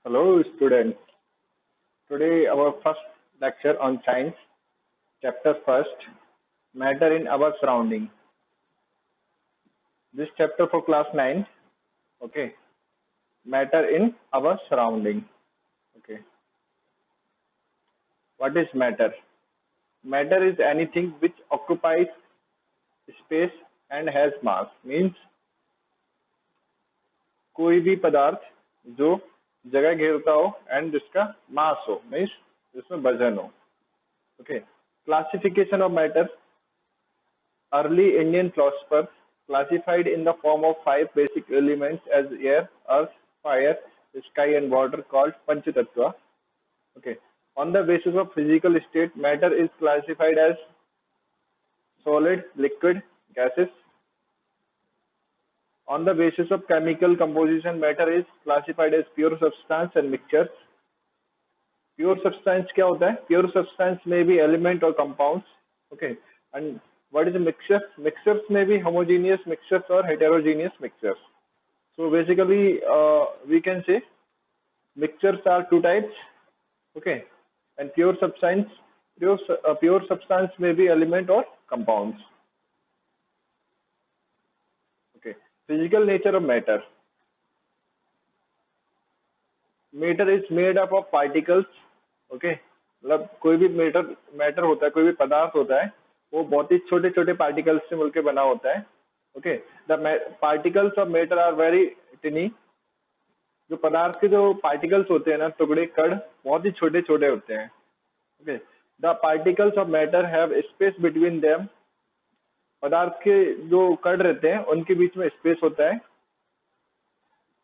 Hello, students. Today, our first lecture on science, chapter first, matter in our surrounding. This chapter for class 9. Okay, matter in our surrounding. Okay, what is matter? Matter is anything which occupies space and has mass. Means कोई भी पदार्थ जो जगह घेरता हो and जिसका मास हो, means जिसमें वजन हो. Okay, classification of matter. Early Indian philosophers classified in the form of 5 basic elements as air, earth, fire, sky and water called Panchatattva. Okay. On the basis of physical state, matter is classified as solid, liquid, gases. On the basis of chemical composition, matter is classified as pure substance and mixtures. Pure substance क्या होता है? Pure substance may be element or compounds. Okay. And what is a mixture? Mixtures may be homogeneous mixtures or heterogeneous mixtures. So basically, we can say mixtures are two types. Okay. And pure substance may be element or compounds. Okay. Physical nature of matter. Matter is made up of particles. Okay. मतलब कोई भी matter होता है, कोई भी पदार्थ होता है, वो बहुत ही छोटे छोटे पार्टिकल्स से मिलकर बना होता है. Okay, the particles of matter are very tiny. जो पदार्थ के जो पार्टिकल्स होते हैं ना, टुकड़े, कण, बहुत ही छोटे छोटे होते हैं. Okay, the particles of matter have space between them. पदार्थ के जो कण रहते हैं उनके बीच में स्पेस होता है.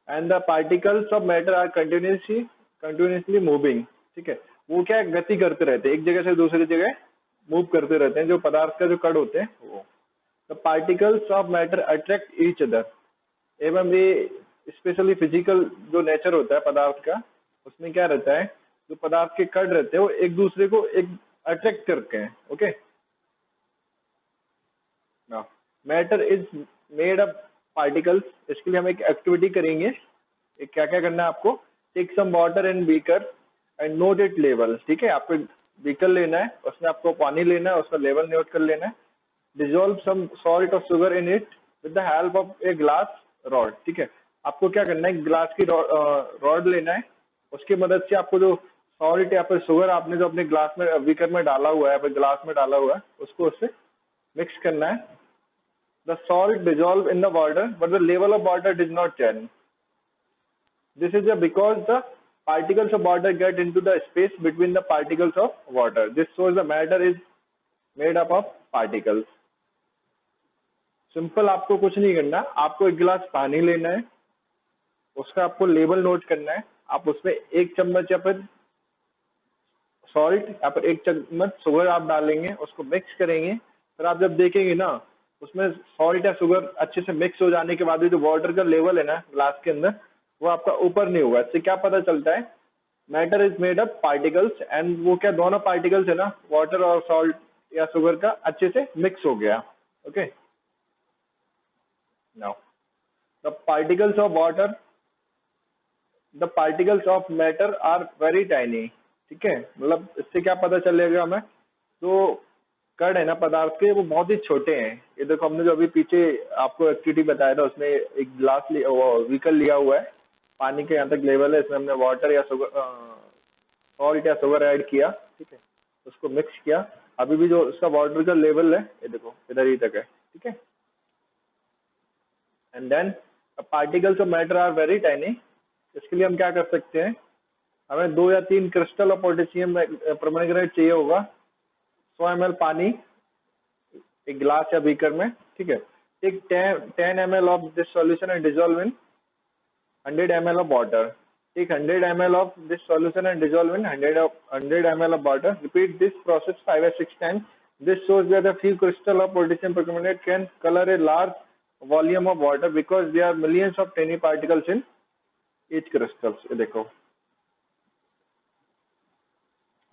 And the particles of matter are continuously moving. ठीक है, वो क्या गति करते रहते हैं, एक जगह से दूसरी जगह मूव करते रहते हैं. जो पदार्थ का जो कण होते हैं वो. The particles of matter attract each other. एवं ये स्पेशली फिजिकल जो नेचर होता है पदार्थ का, उसमें क्या रहता है, जो पदार्थ के कण रहते हैं वो एक दूसरे को एक अट्रैक्ट करते हैं. Okay, matter is made up particles. इसके लिए हम एक एक्टिविटी करेंगे. क्या क्या करना है आपको? Take some water in beaker and note it level. ठीक है, आपको बीकर लेना है, उसमें आपको पानी लेना है, उसका लेवल नोट कर लेना है. डिजोल्व सम सॉल्ट और sugar in it with the help of a glass rod. ठीक है, आपको क्या करना है, ग्लास की रॉड लेना है. उसकी मदद से आपको जो सॉल्ट या फिर शुगर आपने जो अपने ग्लास में बीकर में डाला हुआ है, ग्लास में डाला हुआ है, उसको उससे मिक्स करना है. The salt dissolve in the water, but the level of water does not change. This is because the particles of water get into the space between the particles of water. This shows the matter is made up of particles. Simple, आपको कुछ नहीं करना. आपको एक गिलास पानी लेना है, उसका आपको लेवल नोट करना है. आप उसमें एक चम्मच या फिर सॉल्ट या फिर एक चम्मच शुगर आप डालेंगे, उसको मिक्स करेंगे. फिर आप जब देखेंगे ना, उसमें सॉल्ट या शुगर अच्छे से मिक्स हो जाने के बाद भी जो वाटर का लेवल है ना ग्लास के अंदर, वो आपका ऊपर नहीं हुआ. इससे क्या पता चलता है? Matter is made up particles. And वो क्या, दोनों पार्टिकल्स है ना, वाटर और सॉल्ट या शुगर का, अच्छे से मिक्स हो गया. Okay, now the particles of water, the particles of matter are very tiny. ठीक है, मतलब इससे क्या पता चलेगा हमें, जो कण है ना पदार्थ के, वो बहुत ही छोटे हैं. ये देखो, हमने जो अभी पीछे आपको एक्टिविटी बताया था, उसमें एक गिलास बीकर लिया हुआ है, पानी के यहाँ तक लेवल है, इसमें हमने वाटर या सॉल्ट या शुगर ऐड किया. ठीक है, उसको मिक्स किया. अभी भी जो उसका वाटर का लेवल है, ये देखो इधर ही तक है. ठीक है, and then particles of matter are very tiny. इसके लिए हम क्या कर सकते हैं, हमें 2 या 3 क्रिस्टल ऑफ पोटेशियम परमैंगनेट चाहिए होगा. 100 ml पानी एक ग्लास या बीकर में. ठीक है, take 10 ml of this solution and dissolve in 100 ml of water. Take 100 ml of this solution and dissolve in 100 ml of water. Repeat this process 5 or 6 times. This shows that a few crystal of potassium permanganate can color a large volume of water because there are millions of tiny particles in each crystal. ये देखो,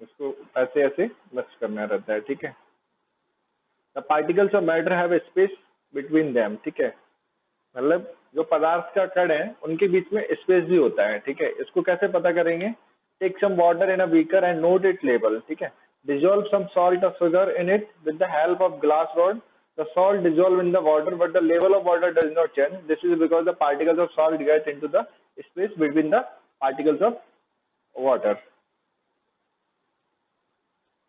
इसको ऐसे ऐसे mix करना रहता है. ठीक है, the particles of matter have a space between them. ठीक है, मतलब जो पदार्थ का कण है उनके बीच में स्पेस भी होता है, ठीक है। इसको कैसे पता करेंगे? Take some water in a beaker and note it label, ठीक है। डिजोल्व सम सॉल्ट और sugar in it with the help of glass rod, the salt dissolve in the water but the level of water does not change. This is because the particles of salt get into the space between the particles of water.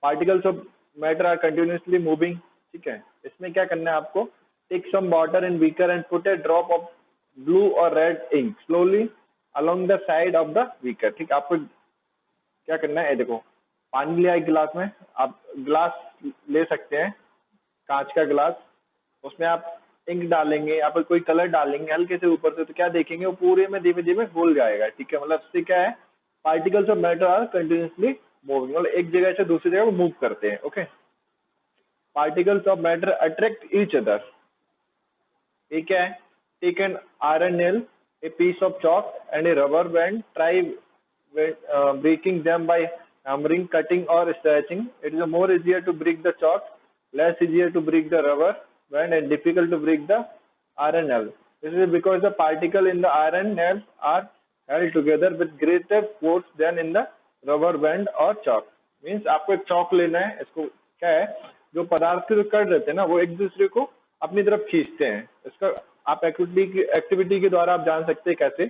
Particles of matter are continuously moving, ठीक है। इसमें क्या करना है आपको? Take some water in beaker and put a drop of blue और red ink slowly along the side of the beaker, ठीक है। आपको क्या करना है? देखो, पानी लिया एक गिलास में, आप गिलास ले सकते हैं, कांच का गिलास, उसमें आप इंक डालेंगे या फिर कोई कलर डालेंगे हल्के से ऊपर से, तो क्या देखेंगे? वो पूरे में धीमे धीमे घुल जाएगा, ठीक है। मतलब इससे क्या है? Particles of matter are continuously moving, मतलब एक जगह से दूसरी जगह मूव करते हैं, okay. Particles of matter attract each other, ये क्या है? Take an iron nail, a piece of chalk and a rubber band, try breaking them by hammering, cutting or scratching. It is more easier to break the chalk, less easier to break the rubber band and difficult to break the iron nail. This is because the particle in the iron nail are held together with greater force than in the rubber band or chalk. Means आपको एक chalk लेना है, इसको क्या है? जो पदार्थ के जो कण रहते हैं ना, वो एक दूसरे को अपनी तरफ खींचते हैं। इसका आप एक्टिविटी के द्वारा आप जान सकते हैं कैसे।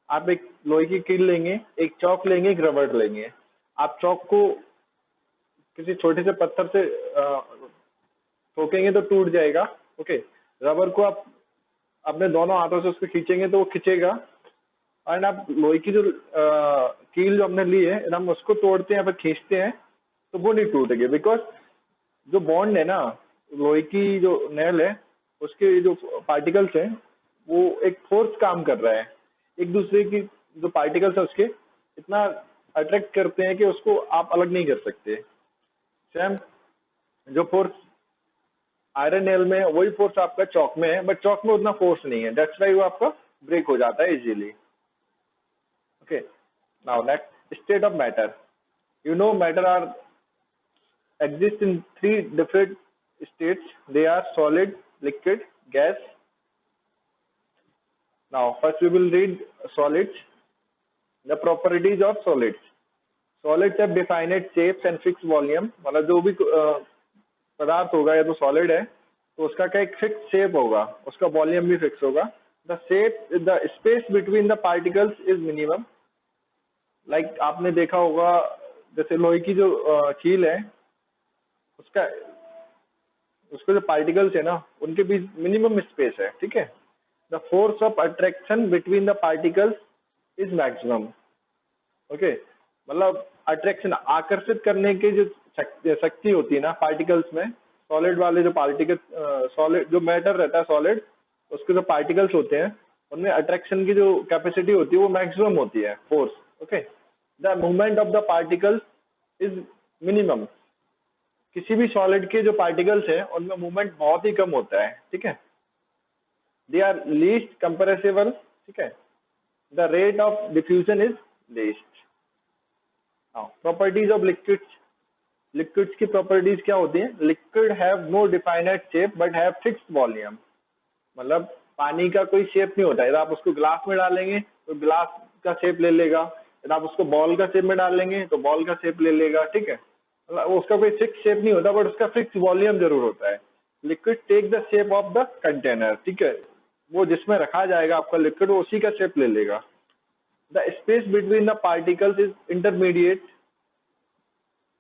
आप एक लोहे की कील लेंगे, एक चौक लेंगे, एक रबड़ लेंगे। आप चौक को किसी छोटे से पत्थर से ठोकेंगे तो टूट जाएगा, ओके। रबड़ को आप अपने दोनों हाथों से उसको खींचेंगे तो वो खींचेगा। और आप लोहे की जो कील जो हमने ली है, हम उसको तोड़ते हैं या फिर खींचते हैं तो वो नहीं टूटेगी, बिकॉज जो बॉन्ड है ना, लोहे की जो नेल है, उसके जो पार्टिकल्स हैं वो एक फोर्स काम कर रहा है, एक दूसरे की जो पार्टिकल्स है उसके इतना अट्रैक्ट करते हैं कि उसको आप अलग नहीं कर सकते। सेम जो फोर्स आयरन नेल में है वही फोर्स आपका चौक में है, बट चौक में उतना फोर्स नहीं है, दैट्स व्हाई वो आपका ब्रेक हो जाता है easily, okay. Now next, state of matter. You know matter are exist in three different states. They are solid, liquid, gas. Now first we will read solids. The properties of solids. Solids have definite shapes and fixed volume. मतलब जो भी पदार्थ होगा या तो solid है तो उसका क्या एक फिक्स शेप होगा, उसका वॉल्यूम भी फिक्स होगा। The space between the particles is minimum. Like आपने देखा होगा जैसे लोहे की जो कील है, उसके जो पार्टिकल्स है ना उनके बीच मिनिमम स्पेस है, ठीक है। The force of attraction between the particles is maximum, okay. मतलब अट्रैक्शन आकर्षित करने की जो शक्ति होती है ना पार्टिकल्स में, सॉलिड वाले जो पार्टिकल सॉलिड जो मैटर रहता है सॉलिड, उसके जो पार्टिकल्स होते हैं उनमें अट्रैक्शन की जो कैपेसिटी होती है वो मैक्सिमम होती है, force, okay. The movement of the particles is minimum. किसी भी सॉलिड के जो पार्टिकल्स हैं उनमें मूवमेंट बहुत ही कम होता है, ठीक है। दे आर लीस्ट कंप्रेसिबल, ठीक है। The rate of diffusion is least. Now properties of liquids. Liquids की प्रॉपर्टीज क्या होती है? Liquid have no definite shape but have fixed volume. मतलब पानी का कोई शेप नहीं होता है, यदि आप उसको ग्लास में डालेंगे तो ग्लास का शेप ले लेगा, यदि आप उसको बॉल का शेप में डालेंगे तो बॉल का शेप ले लेगा, ठीक है। उसका कोई फिक्स शेप नहीं होता बट उसका फिक्स वॉल्यूम जरूर होता है। Liquid take the shape of the container, ठीक है। वो जिसमें रखा जाएगा आपका लिक्विड वो उसी का शेप ले लेगा। The space between the particles is intermediate.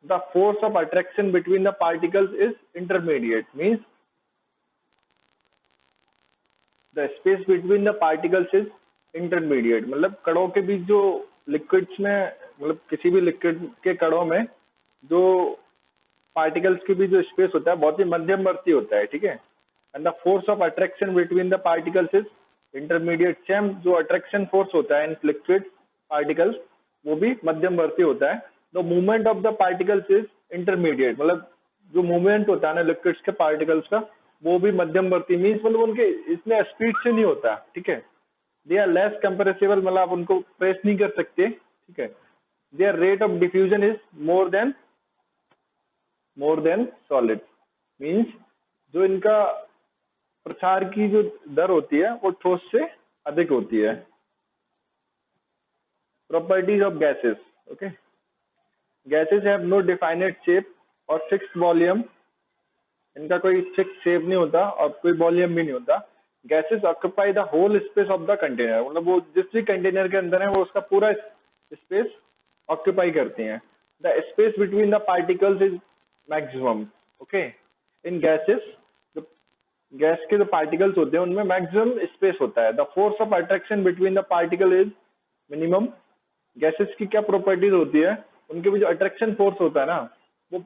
The force of attraction between the particles is intermediate. Means the space between the particles is intermediate, मतलब कणों के बीच जो लिक्विड्स में, मतलब किसी भी लिक्विड के कणों में जो पार्टिकल्स के बीच जो स्पेस होता है बहुत ही मध्यमवर्ती होता है, ठीक है। And the force of attraction between the particles is intermediate. Same जो अट्रैक्शन फोर्स होता है इन लिक्विड पार्टिकल्स वो भी मध्यमवर्ती होता है। The movement of the particles is intermediate, मतलब जो मूवमेंट होता है ना लिक्विड्स के पार्टिकल्स का वो भी मध्यमवर्ती, मीन्स मतलब उनके इतने स्पीड से नहीं होता, ठीक है। दे आर लेस कंप्रेसिबल, मतलब आप उनको प्रेस नहीं कर सकते, ठीक है। There rate of diffusion is more than solid. Means जो इनका प्रसार की जो दर होती है वो ठोस से अधिक होती है। Properties of gases, okay. Gases have no defined shape और फिक्स्ड वॉल्यूम, इनका कोई फिक्स शेप नहीं होता और कोई वॉल्यूम भी नहीं होता। Gases occupy the whole space of the container, मतलब वो जिस भी कंटेनर के अंदर है वो उसका पूरा स्पेस ऑक्यूपाई करती हैं। The space between the particles is maximum, okay. In gases, जो गैस के जो पार्टिकल्स होते हैं उनमें मैक्सिमम स्पेस होता है। The force of attraction between the particle is minimum. Gases की क्या प्रॉपर्टीज होती है, उनके भी जो अट्रैक्शन फोर्स होता है ना, वो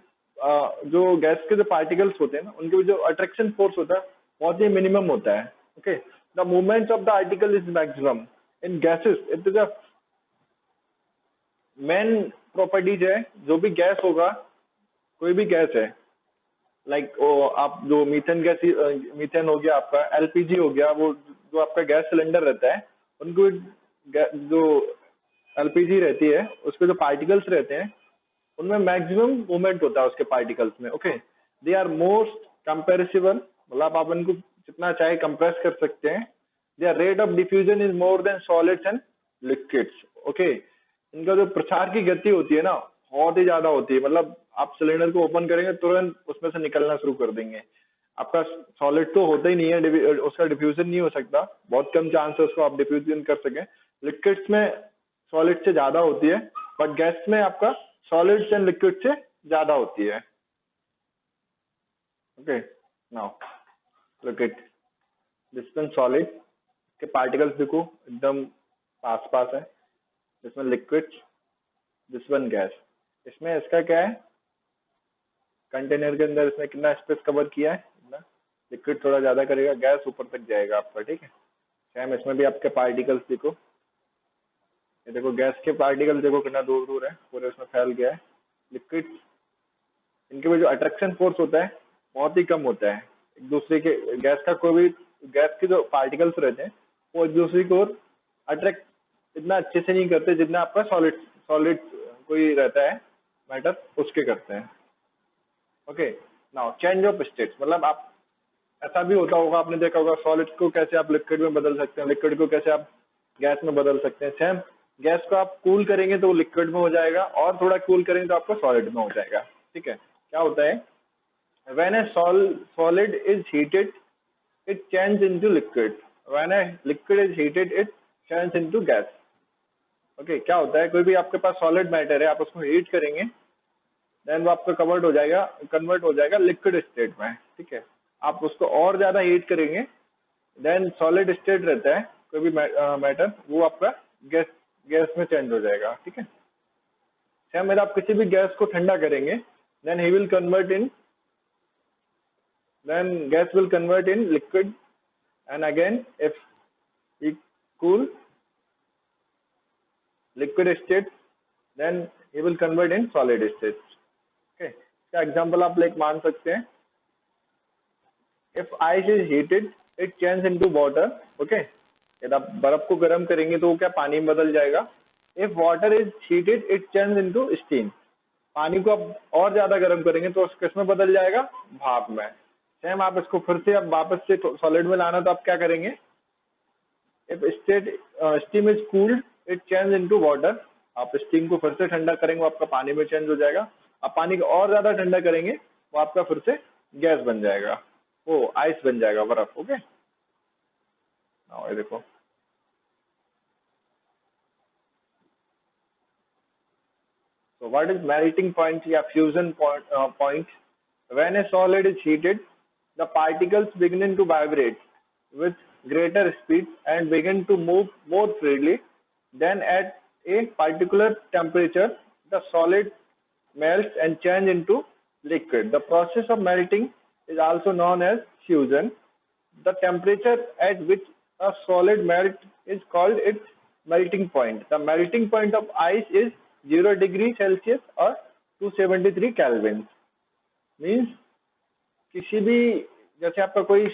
जो गैस के जो पार्टिकल्स होते हैं ना उनके भी जो अट्रैक्शन फोर्स होता है बहुत ही मिनिमम होता है, okay. The movement of the article is maximum in gases. It is a main properties है। जो भी गैस होगा, कोई भी गैस है, लाइक आप जो मीथेन गैस, मीथेन हो गया आपका, एलपीजी हो गया, वो जो आपका गैस सिलेंडर रहता है, उनको जो एलपीजी रहती है उसपे जो पार्टिकल्स रहते हैं उनमें मैक्सिमम मूवमेंट होता है उसके पार्टिकल्स में, ओके। दे आर मोस्ट कंपेरेसिबल, मतलब आप इनको जितना चाहे कंप्रेस कर सकते हैं। There rate of diffusion is more than solids and liquids, okay. इनका जो प्रसार की गति होती है ना बहुत ही ज्यादा होती है, मतलब आप सिलेंडर को ओपन करेंगे तुरंत उसमें से निकलना शुरू कर देंगे। आपका सॉलिड तो होता ही नहीं है, उसका डिफ्यूजन नहीं हो सकता, बहुत कम चांस है उसको आप डिफ्यूजन कर सकें। लिक्विड्स में सॉलिड से ज्यादा होती है, बट गैस में आपका सॉलिड्स एंड लिक्विड से ज्यादा होती है, okay. Now look it, this one solid के पार्टिकल्स देखो एकदम पास पास है, इसमें लिक्विड, दिस वन गैस। इसमें इसका क्या है, कंटेनर के अंदर इसने कितना स्पेस कवर किया है, लिक्विड थोड़ा ज्यादा करेगा, गैस ऊपर तक जाएगा आपका, ठीक है। सेम इसमें भी आपके पार्टिकल्स देखो, ये देखो गैस के पार्टिकल देखो कितना दूर दूर है, पूरे उसमें फैल गया है। लिक्विड, इनके में जो अट्रैक्शन फोर्स होता है बहुत ही कम होता है एक दूसरे के, गैस का कोई भी, गैस के जो पार्टिकल्स रहते हैं वो एक दूसरे को अट्रैक्ट इतना अच्छे से नहीं करते जितना आपका सॉलिड सॉलिड कोई रहता है मैटर उसके करते हैं, okay. Now change of state, मतलब आप, ऐसा भी होता होगा आपने देखा होगा सॉलिड को कैसे आप लिक्विड में बदल सकते हैं, लिक्विड को कैसे आप गैस में बदल सकते हैं। सेम गैस को आप कूल करेंगे तो वो लिक्विड में हो जाएगा और थोड़ा कूल करेंगे तो आपका सॉलिड में हो जाएगा, ठीक है। क्या होता है, when a solid is heated it changes into liquid, when a liquid is heated it changes into gas, okay. क्या होता है, कोई भी आपके पास सॉलिड मैटर है, आप उसको हीट करेंगे देन वो आपका कन्वर्ट हो जाएगा लिक्विड स्टेट में, ठीक है। आप उसको और ज्यादा हीट करेंगे देन सॉलिड स्टेट रहता है कोई भी मैटर, वो आपका गैस गैस में चेंज हो जाएगा, ठीक है। सेम अगर आप किसी भी गैस को ठंडा करेंगे then he will convert in, then gas will convert in liquid, and again if we cool liquid state then he will convert in solid state, okay। इसका एग्जांपल आप लाइक मान सकते हैं, if ice is heated it changes into water, okay। यदि आप बर्फ को गर्म करेंगे तो वो क्या पानी में बदल जाएगा। if water is heated it changes into steam, पानी को आप और ज्यादा गर्म करेंगे तो किसमें बदल जाएगा, भाप में। सेम आप इसको फिर से अब वापस से सॉलिड में लाना तो आप क्या करेंगे, if steam is cooled it change into water, आप स्टीम को फिर से ठंडा करेंगे वो आपका पानी में चेंज हो जाएगा। आप पानी को और ज्यादा ठंडा करेंगे वो आपका फिर से गैस बन जाएगा, वो आइस बन जाएगा, बर्फ, ओके। ये देखो, so what is melting point या fusion point? When a solid is heated the particles begin to vibrate with greater speed and begin to move more freely. Then at a particular temperature the solid melts and change into liquid. The process of melting is also known as fusion. The temperature at which a solid melts is called its melting point. The melting point of ice is 0 degree Celsius or 273 Kelvin. Means किसी भी, जैसे आपका कोई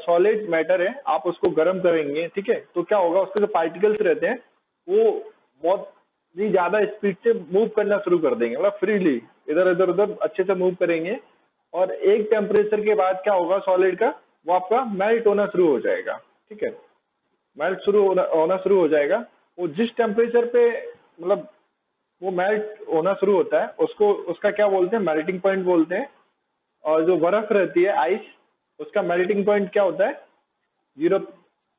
solid matter है आप उसको गर्म करेंगे, ठीक है, तो क्या होगा, उसके जो पार्टिकल्स रहते हैं वो बहुत ही ज्यादा स्पीड से मूव करना शुरू कर देंगे, मतलब फ्रीली इधर इधर उधर अच्छे से मूव करेंगे, और एक टेम्परेचर के बाद क्या होगा सॉलिड का, वो आपका मेल्ट होना शुरू हो जाएगा, ठीक है। मेल्ट होना शुरू हो जाएगा। वो जिस टेम्परेचर पे मतलब वो मेल्ट होना शुरू होता है उसको उसका क्या बोलते हैं, मेल्टिंग पॉइंट बोलते हैं। और जो बर्फ रहती है आइस, उसका मेल्टिंग पॉइंट क्या होता है, 0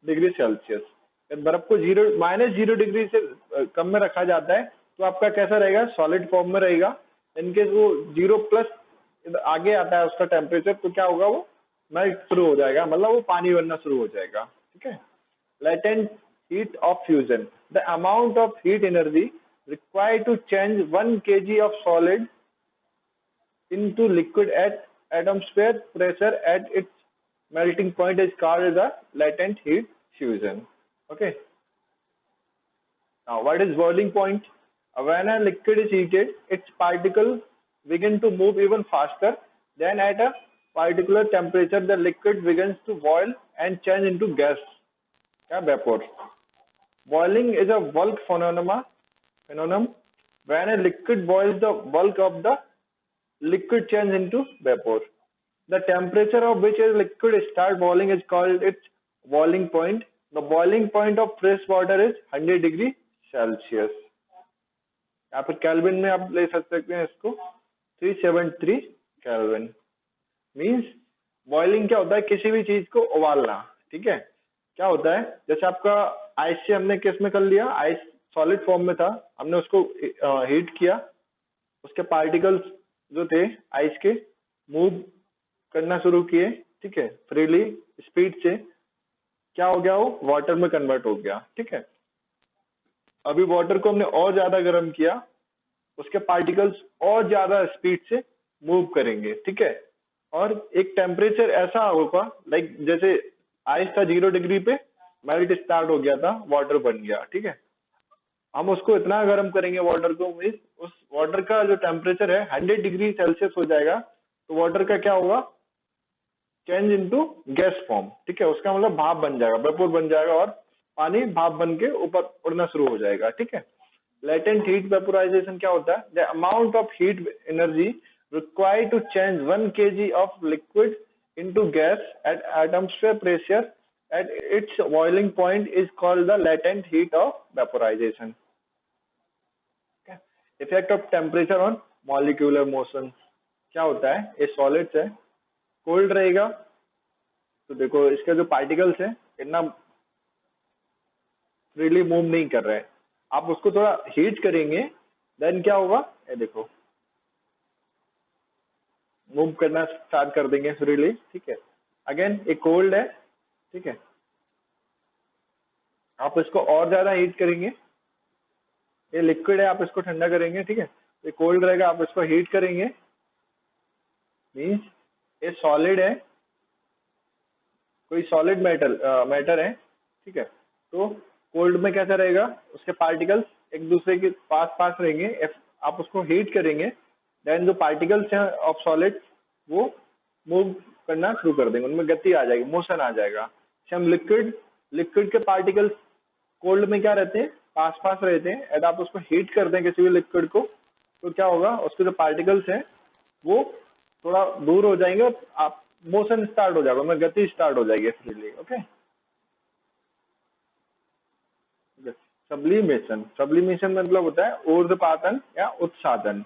डिग्री सेल्सियस। जब बर्फ को -0 डिग्री से कम में रखा जाता है तो आपका कैसा रहेगा, सॉलिड फॉर्म में रहेगा। इनकेस वो 0 प्लस आगे आता है उसका टेम्परेचर तो क्या होगा, वो मेल्ट शुरू हो जाएगा, मतलब वो पानी बनना शुरू हो जाएगा। ठीक है। latent heat of fusion, the amount of heat energy required to change 1 kg of solid into liquid at atmosphere pressure at its melting point is called the latent heat fusion. Okay. Now, what is boiling point? When a liquid is heated, its particles begin to move even faster. Then, at a particular temperature, the liquid begins to boil and change into gas, vapor. Boiling is a bulk phenomenon. When a liquid boils, the bulk of the liquid changes into vapor. The temperature of which a liquid starts boiling is called its boiling point. The boiling point of fresh water is 100 degree Celsius. यहाँ पर kelvin में आप ले सकते हैं इसको, 373 kelvin. Means boiling क्या होता है, किसी भी चीज को उबालना। ठीक है। क्या होता है, जैसे आपका आइस से हमने किस में कर लिया, आइस सॉलिड फॉर्म में था, हमने उसको हीट किया, उसके पार्टिकल्स जो थे आइस के मूव करना शुरू किए। ठीक है। फ्रीली स्पीड से क्या हो गया, वो वाटर में कन्वर्ट हो गया। ठीक है। अभी वाटर को हमने और ज्यादा गर्म किया, उसके पार्टिकल्स और ज्यादा स्पीड से मूव करेंगे। ठीक है। और एक टेम्परेचर ऐसा होगा, लाइक जैसे आइस था 0 डिग्री पे, मेल्ट स्टार्ट हो गया था, वाटर बन गया। ठीक है। हम उसको इतना गर्म करेंगे वाटर को, मीन्स उस वाटर का जो टेम्परेचर है 100 डिग्री सेल्सियस हो जाएगा। तो वाटर का क्या होगा, चेंज इनटू गैस फॉर्म। ठीक है। उसका मतलब भाप बन जाएगा, वेपोर बन जाएगा, और पानी भाप बन के ऊपर उड़ना शुरू हो जाएगा। ठीक है। लेटेंट हीट वेपोराइजेशन क्या होता है, the amount of heat energy required to change 1 kg of liquid into gas at atmosphere pressure at its boiling point is called the latent heat of vaporization. Okay. Effect of temperature on molecular motion. क्या होता है, ये solids है, cold रहेगा तो देखो इसके जो पार्टिकल्स है इतना फ्रीली मूव नहीं कर रहे हैं। आप उसको थोड़ा हीट करेंगे, देन क्या होगा, ये देखो मूव करना स्टार्ट कर देंगे फ्रीली। ठीक है। अगेन ये कोल्ड है। ठीक है। आप इसको और ज्यादा हीट करेंगे, ये लिक्विड है, आप इसको ठंडा करेंगे। ठीक है। ये कोल्ड रहेगा, आप इसको हीट करेंगे, मीन्स ये सॉलिड है, कोई सॉलिड मैटर है। ठीक है। तो कोल्ड में कैसा रहेगा, उसके पार्टिकल्स एक दूसरे के पास पास रहेंगे। आप उसको हीट करेंगे, देन जो पार्टिकल्स हैं ऑफ सॉलिड वो मूव करना शुरू कर देंगे, उनमें गति आ जाएगी, मोशन आ जाएगा। हम लिक्विड के पार्टिकल्स कोल्ड में क्या रहते हैं, पास पास रहते हैं। यदि आप उसको हीट कर दें किसी भी लिक्विड को तो क्या होगा, उसके जो पार्टिकल्स हैं वो थोड़ा दूर हो जाएंगे और आप मोशन स्टार्ट हो जाएगा, उनमें गति स्टार्ट हो जाएगी फ्रीली। ओके। सब्लिमेशन मतलब होता है ऊर्ध्वपातन या उत्साधन।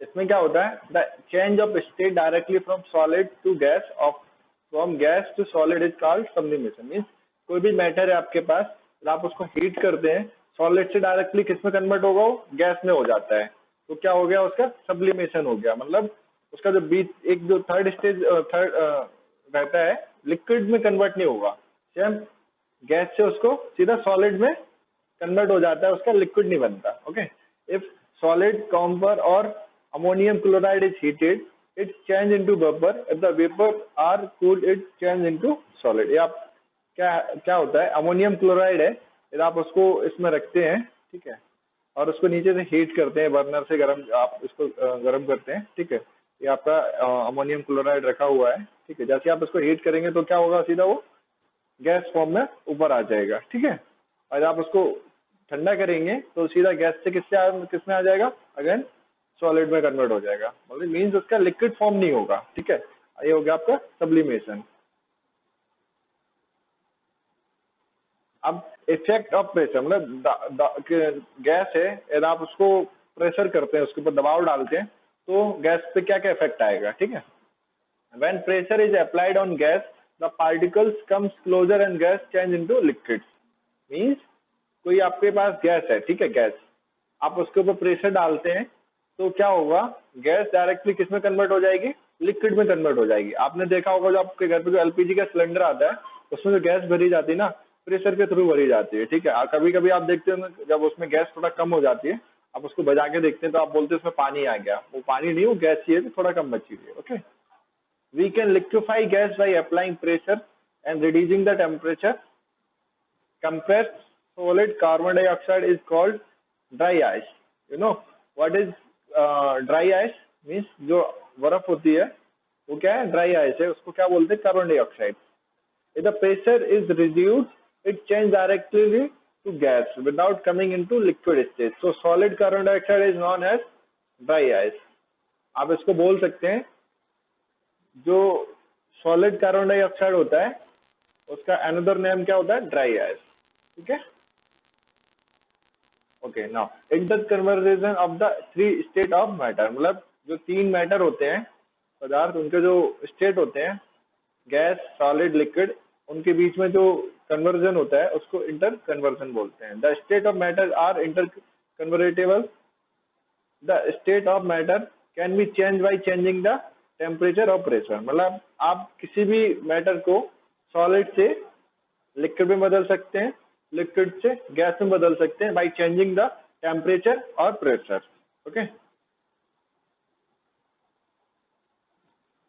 इसमें क्या होता है, the change of state directly from solid to gas, of from gas to solid is called sublimation. Means कोई भी मैटर है आपके पास, आप उसको हीट करते हैं, सॉलिड से डायरेक्टली किस में कन्वर्ट होगा, वो गैस में हो जाता है। तो क्या हो गया, उसका सब्लिमेशन हो गया। मतलब उसका जो बीच एक जो थर्ड स्टेज रहता है, लिक्विड में कन्वर्ट नहीं होगा, सेम गैस से उसको सीधा सॉलिड में कन्वर्ट हो जाता है, उसका लिक्विड नहीं बनता। ओके। इफ सॉलिड कॉपर और ammonium chloride is heated, it change into vapour. If the vapour are cooled, it change into solid. ये आप क्या होता है, अमोनियम क्लोराइड है, यदि आप उसको इसमें रखते हैं, ठीक है, और उसको नीचे से हीट करते हैं, बर्नर से गर्म, आप इसको गर्म करते हैं। ठीक है। ये आपका अमोनियम क्लोराइड रखा हुआ है। ठीक है। जैसे आप इसको हीट करेंगे तो क्या होगा, सीधा वो गैस फॉर्म में ऊपर आ जाएगा। ठीक है। और आप उसको ठंडा करेंगे तो सीधा गैस से किसमें आ जाएगा, अगेन सॉलिड में कन्वर्ट हो जाएगा। मतलब मीन्स उसका लिक्विड फॉर्म नहीं होगा। ठीक है। ये हो गया आपका सब्लिमेशन। अब इफेक्ट ऑफ प्रेशर मतलब गैस है, यदि आप उसको प्रेशर करते हैं, उसके ऊपर दबाव डालते हैं, तो गैस पे क्या क्या इफेक्ट आएगा, ठीक है। When pressure is applied on gas, the particles comes closer and gas change into liquids. Means कोई आपके पास गैस है, ठीक है, गैस, आप उसके ऊपर प्रेशर डालते हैं तो क्या होगा, गैस डायरेक्टली किस में कन्वर्ट हो जाएगी, लिक्विड में कन्वर्ट हो जाएगी। आपने देखा होगा जो आपके घर पे जो एलपीजी का सिलेंडर आता है उसमें जो गैस भरी जाती है ना, प्रेशर के थ्रू भरी जाती है, ठीक है। कभी कभी आप देखते हो जब उसमें गैस थोड़ा कम हो जाती है, आप उसको बजा के देखते हैं तो आप बोलते हैं उसमें पानी आ गया, वो पानी नहीं, वो गैस ही है, तो थोड़ा कम बची हुई है, okay. We can liquefy gas by applying pressure and reducing the temperature. Compressed solid carbon dioxide is called dry ice. You know what is dry ice? Means जो बर्फ होती है वो क्या है, ड्राई आइस है, उसको क्या बोलते हैं, carbon dioxide. If the pressure is reduced, it changes directly to gas without coming into liquid state. So solid carbon dioxide is known as dry ice. आप इसको बोल सकते हैं, जो सॉलिड कार्बन डाइऑक्साइड होता है उसका अनदर नेम क्या होता है, ड्राई आइस, ठीक है। Okay, now inter conversation of the three state of matter, मतलब जो तीन मैटर होते हैं पदार्थ, उनके जो स्टेट होते हैं, गैस, सॉलिड, लिक्विड, उनके बीच में जो कन्वर्जन होता है उसको इंटर कन्वर्जन बोलते हैं। The state of matter are inter convertible. The state of matter can be change by changing the temperature और प्रेशर, मतलब आप किसी भी मैटर को सॉलिड से लिक्विड में बदल सकते हैं, लिक्विड से गैस में बदल सकते हैं बाई चेंजिंग द टेम्परेचर और प्रेशर, ओके।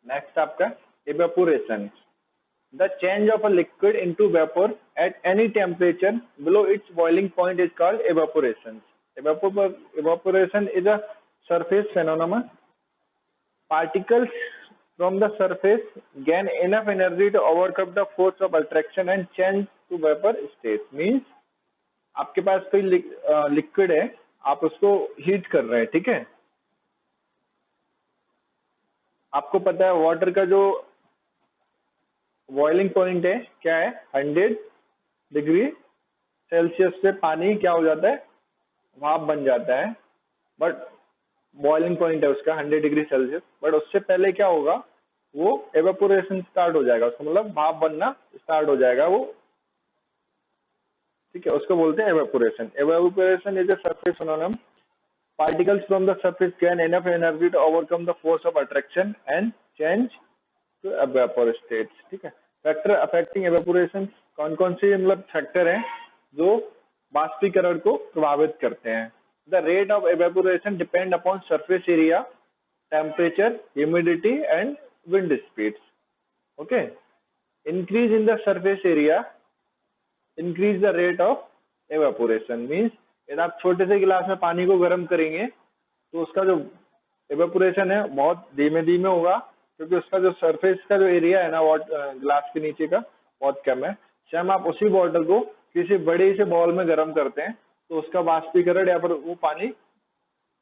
नेक्स्ट आपका evaporation, the change of a liquid into vapour at any temperature below it's boiling point is called evaporation. Evaporation is a surface phenomenon. Particles from the surface gain enough energy to overcome the force of attraction and change to vapor state. Means आपके पास कोई liquid है, आप उसको heat कर रहे हैं, ठीक है। आपको पता है वाटर का जो बॉइलिंग पॉइंट है क्या है, 100 डिग्री सेल्सियस पे पानी क्या हो जाता है, भाप बन जाता है, बट बॉइलिंग पॉइंट है उसका 100 डिग्री सेल्सियस, बट उससे पहले क्या होगा, वो एवेपोरेशन स्टार्ट हो जाएगा, उसका मतलब भाप बनना स्टार्ट हो जाएगा वो, ठीक है, उसको बोलते हैं evaporation. Evaporation is a surface phenomenon, particles from the surface gain enough energy to overcome the force of attraction and change to vapour state, ठीक है। फैक्टर अफेक्टिंग एवेपोरेशन, कौन कौन से मतलब फैक्टर हैं जो बाष्पीकरण को प्रभावित करते हैं। The rate of evaporation depend upon surface area, temperature, humidity and wind speeds, okay. Increase in the surface area increase the rate of evaporation. Means यदि आप छोटे से गिलास में पानी को गर्म करेंगे तो उसका जो एवेपोरेशन है बहुत धीमे धीमे होगा, क्योंकि उसका जो सरफेस का जो एरिया है ना गिलास के नीचे का बहुत कम है। सेम आप उसी वाटर को किसी बड़े से बॉल में गर्म करते हैं तो उसका बाष्पीकरण या फिर वो पानी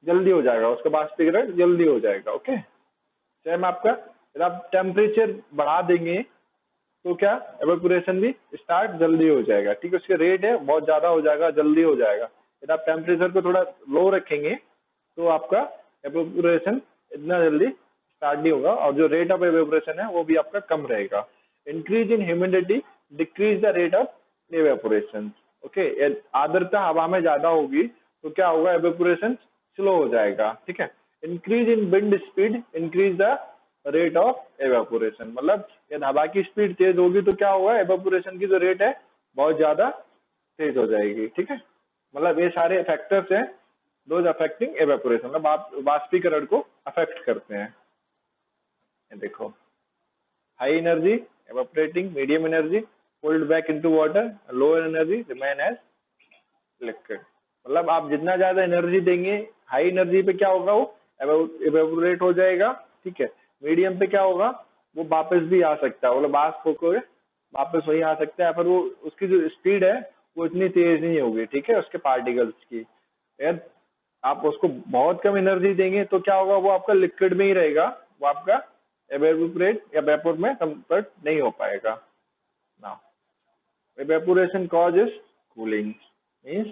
जल्दी हो जाएगा, उसका बाष्पीकरण जल्दी हो जाएगा, ओके। सेम आपका यदि आप टेम्परेचर बढ़ा देंगे तो क्या एवेपोरेशन भी स्टार्ट जल्दी हो जाएगा, ठीक है। उसके रेट है बहुत ज्यादा हो जाएगा, जल्दी हो जाएगा। यदि आप टेम्परेचर को थोड़ा लो रखेंगे तो आपका एवेपोरेशन इतना जल्दी स्टार्ट नहीं होगा, और जो रेट ऑफ एवेपोरेशन है वो भी आपका कम रहेगा। Increase in humidity decrease the rate of evaporation, okay. आर्द्रता हवा में ज्यादा होगी तो क्या होगा, एवेपोरेशन स्लो हो जाएगा, ठीक है। Increase in wind speed increase the rate of evaporation, मतलब यदि हवा की स्पीड तेज होगी तो क्या होगा, एवेपोरेशन की जो रेट है बहुत ज्यादा तेज हो जाएगी, ठीक है। मतलब ये सारे फैक्टर्स हैं दोज अफेक्टिंग एवेपोरेशन, मतलब बाष्पीकरण को अफेक्ट करते हैं। ये देखो, high energy evaporating, medium energy pulled back into water, low energy remain as liquid. मतलब आप जितना ज्यादा एनर्जी देंगे, हाई एनर्जी पे क्या होगा, वो एवेपोरेट हो जाएगा, ठीक है। मीडियम पे क्या होगा, वो वापस भी आ सकता है, मतलब वाष्प होकर वापस वही आ सकता है, पर वो उसकी जो स्पीड है वो इतनी तेज नहीं होगी, ठीक है, उसके पार्टिकल्स की। यार आप उसको बहुत कम एनर्जी देंगे तो क्या होगा, वो आपका लिक्विड में ही रहेगा, वो आपका एवेपोरेट या वेपर में कन्वर्ट नहीं हो पाएगा ना। evaporation causes cooling, मीन्स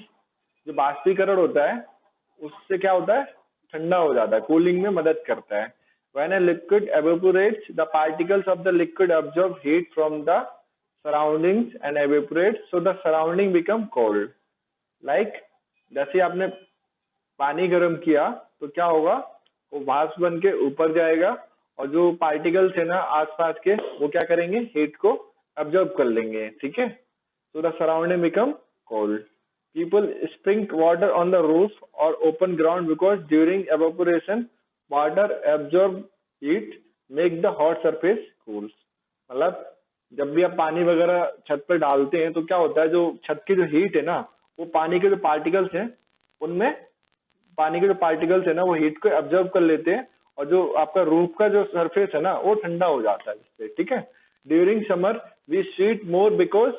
जो बाष्पीकरण होता है उससे क्या होता है, ठंडा हो जाता है, कूलिंग में मदद करता है. When a liquid evaporates, the particles of the liquid absorb heat from the surroundings and evaporate, so the surrounding become cold. Like जैसे आपने पानी गर्म किया तो क्या होगा, वो वाष्प बन के ऊपर जाएगा और जो पार्टिकल्स है ना आसपास के वो क्या करेंगे, हीट को अब्जॉर्ब कर लेंगे. ठीक है, so the surrounding become cold. People sprinkle water on the roof or open ground because during evaporation water absorb heat make the hot surface cool. मतलब जब भी आप पानी वगैरह छत पर डालते हैं तो क्या होता है, जो छत की जो हीट है ना वो पानी के जो पार्टिकल्स हैं उनमें, पानी के जो पार्टिकल्स है ना वो हीट को अब्जॉर्ब कर लेते हैं और जो आपका रूफ का जो सरफेस है ना वो ठंडा हो जाता है इससे. ठीक है, during summer we sweat more because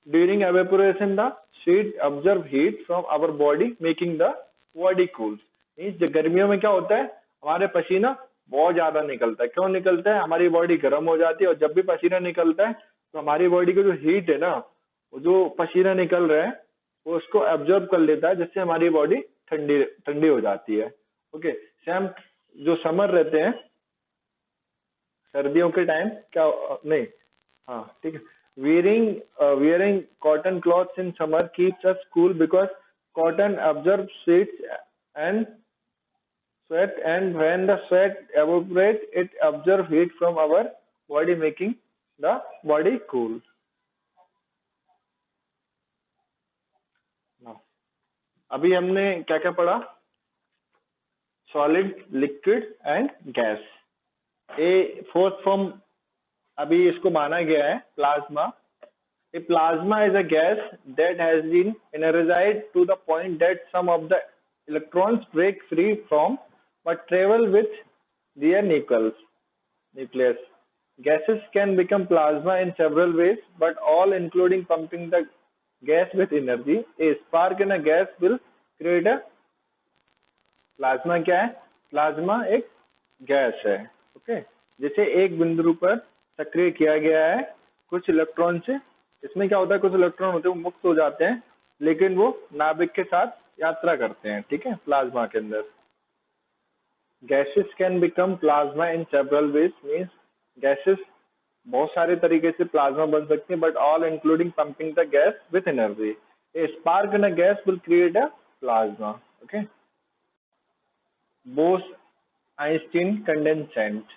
during evaporation the sheet absorb heat from our body making the body cool. Means गर्मियों में क्या होता है, हमारे पसीना बहुत ज्यादा निकलता है. क्यों निकलता है, हमारी बॉडी गर्म हो जाती है और जब भी पसीना निकलता है तो हमारी बॉडी की जो हीट है ना, वो जो पसीना निकल रहा है वो उसको एब्जॉर्ब कर लेता है जिससे हमारी बॉडी ठंडी ठंडी हो जाती है. ओके, सेम जो समर रहते हैं, सर्दियों के टाइम क्या, नहीं, हाँ ठीक है, wearing cotton clothes in summer keeps us cool because cotton absorbs and sweat, and when the sweat evaporates it absorbs heat from our body making the body cool. Now, अभी हमने क्या क्या पढ़ा, solid, liquid and gas. A fourth form अभी इसको माना गया है plasma. A plasma is a gas that has been energized to the point that some of the electrons break free from but travel with their nucleus. Gases can become plasma in several ways, but all including pumping the gas with energy. A spark in a gas will create a plasma. क्या है, plasma एक gas है. Okay, जिसे एक बिंदु पर सक्रिय किया गया है कुछ इलेक्ट्रॉन से. इसमें क्या होता है, कुछ इलेक्ट्रॉन होते हैं वो मुक्त हो जाते हैं लेकिन वो नाभिक के साथ यात्रा करते हैं. ठीक है, प्लाज्मा के अंदर. Gases can become plasma in several ways, means gases बहुत सारे तरीके से प्लाज्मा बन सकती है, but all including pumping the gas with energy. A spark in a gas will create a plasma. Okay, Bose-Einstein condensate.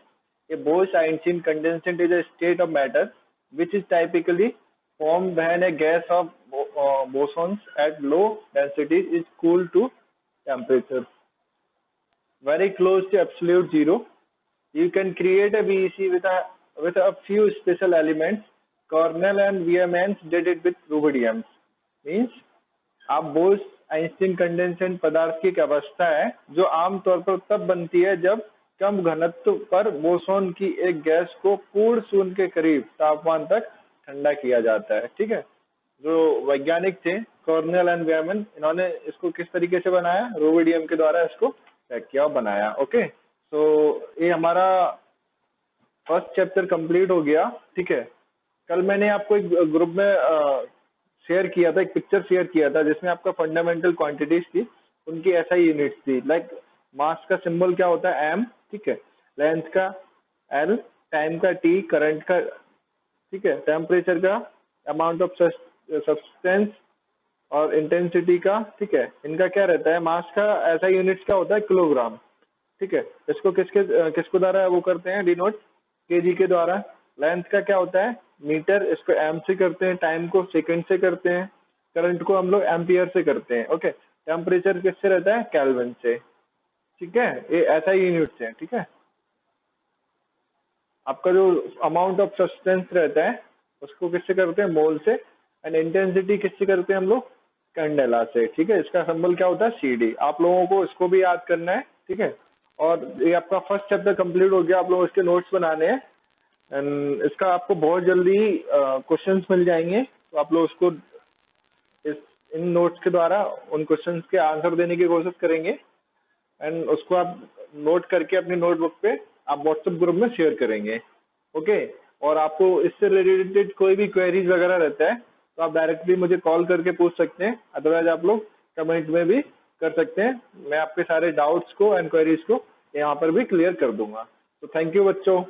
A Bose-Einstein condensate is a state of matter which is typically formed when a gas of bosons at low densities is cooled to temperature very close to absolute zero. You can create a BEC with a few special elements. Cornell and Wehrmann did it with rubidiums. Means आप Bose Einstein condensate पदार्थ की एक अवस्था है जो आमतौर पर तब बनती है जब कम घनत्व पर बोसोन की एक गैस को पूर्ण शून्य के करीब तापमान तक ठंडा किया जाता है. ठीक है, जो वैज्ञानिक थे कॉर्नेल एंड वेयरमैन, इन्होंने इसको किस तरीके से बनाया, रुबिडियम के द्वारा इसको पैक किया और बनाया. ओके, तो ये हमारा फर्स्ट चैप्टर कंप्लीट हो गया. ठीक है, कल मैंने आपको एक ग्रुप में शेयर किया था, एक पिक्चर शेयर किया था जिसमें आपका फंडामेंटल क्वांटिटीज थी, उनकी ऐसा ही यूनिट्स थी. लाइक मास का सिंबल क्या होता है, एम. ठीक है, लेंथ का एल, टाइम का टी, करंट का, ठीक है, टेम्परेचर का, अमाउंट ऑफ सब्सटेंस और इंटेंसिटी का. ठीक है, इनका क्या रहता है, मास का ऐसा यूनिट्स क्या होता है, किलोग्राम. ठीक है, इसको किसको द्वारा वो करते हैं, डिनोट केजी के द्वारा. लेंथ का क्या होता है, मीटर, इसको एम से करते हैं. टाइम को सेकंड से करते हैं. करंट को हम लोग एम्पियर से करते हैं. ओके, टेम्परेचर किससे रहता है, केल्विन से. ठीक है, ये ऐसा ही यूनिट्स है. ठीक है, आपका जो अमाउंट ऑफ सब्सटेंस रहता है उसको किससे करते हैं, मोल से. एंड इंटेंसिटी किससे करते हैं हम लोग, कैंडेला से. ठीक है, इसका सिंबल क्या होता है, सीडी. आप लोगों को इसको भी याद करना है. ठीक है, और ये आपका फर्स्ट चैप्टर कंप्लीट हो गया. आप लोग इसके नोट्स बनाने हैं एंड इसका आपको बहुत जल्दी क्वेश्चंस मिल जाएंगे. तो आप लोग उसको इन नोट्स के द्वारा उन क्वेश्चंस के आंसर देने की कोशिश करेंगे एंड उसको आप नोट करके अपनी नोटबुक पे आप व्हाट्सएप ग्रुप में शेयर करेंगे. ओके, और आपको इससे रिलेटेड कोई भी क्वेरीज वगैरह रहता है तो आप डायरेक्टली मुझे कॉल करके पूछ सकते हैं, अदरवाइज आप लोग कमेंट में भी कर सकते हैं। मैं आपके सारे डाउट्स को, एंक्वायरीज को यहाँ पर भी क्लियर कर दूंगा। तो थैंक यू बच्चों।